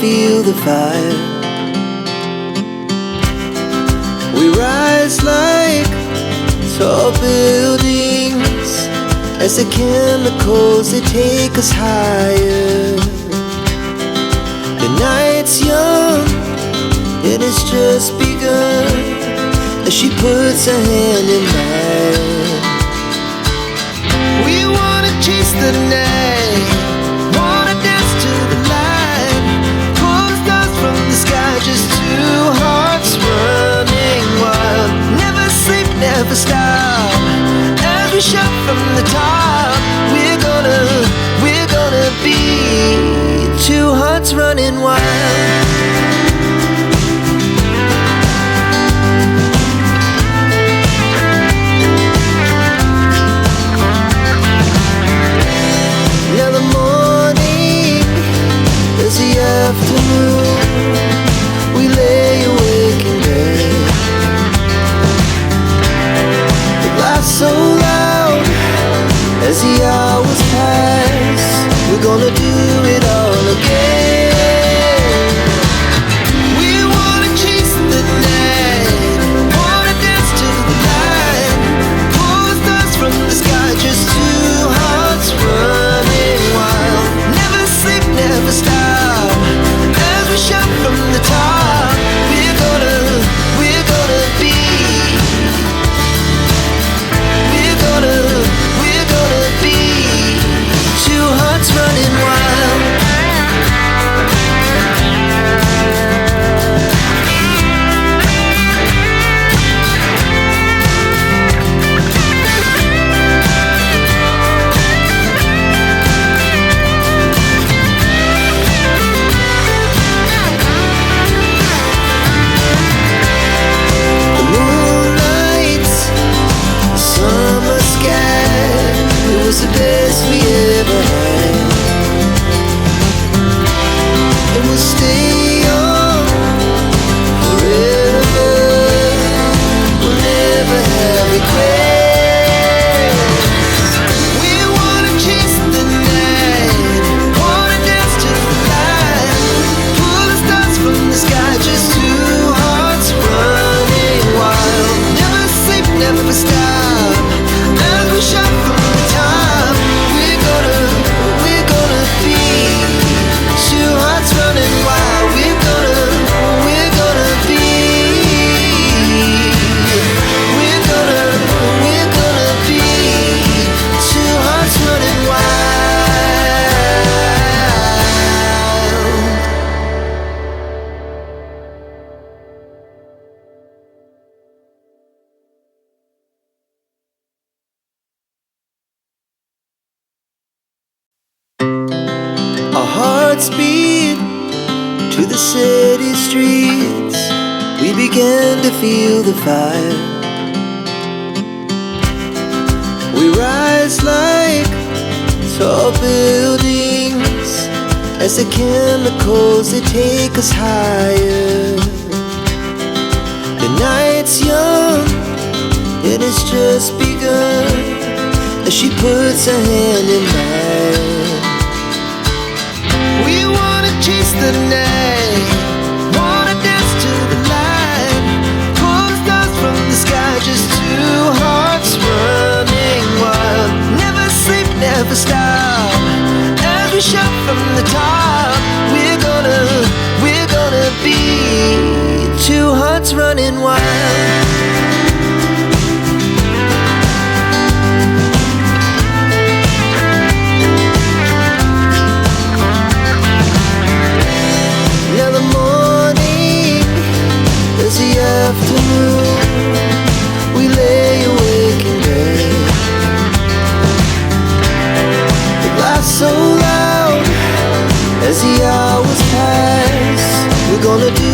feel the fire. We rise like tall buildings as the chemicals, they take us higher. The night's young, and it's just begun, as she puts her hand in mine. We wanna chase the night, wanna dance to the light, pull the stars from the sky, just two hearts running wild. Never sleep, never stop, as we shout from the top. We're gonna be two hearts running wild. Afternoon, we lay awake in bed. The glass so loud as the hours pass. We're gonna do it all again. We wanna chase the night, wanna dance to the light, pull the stars from the sky, just two hearts running wild. Never sleep, never stop, we shout from the top. We're gonna be. We're gonna be two hearts running wild. The best we ever had, and we'll stay on forever. We'll never have regrets. We wanna chase the night, wanna dance to the light, pull the stars from the sky, just two hearts running wild. Never sleep, never stop, as we shout from the top. Running wild, we're gonna be. We're gonna be two hearts running wild. Our hearts beat to the city streets. We began to feel the fire. We rise like tall buildings as the chemicals, they take us higher. The night's young, and it's just begun, as she puts her hand in mine. We wanna chase the night, wanna dance to the light, pull the stars from the sky, just two hearts running wild. Never sleep, never stop, as we shout from the top. We're gonna be two hearts running wild. Afternoon, we lay awake in bed. The glass so loud as the hours pass. We're gonna do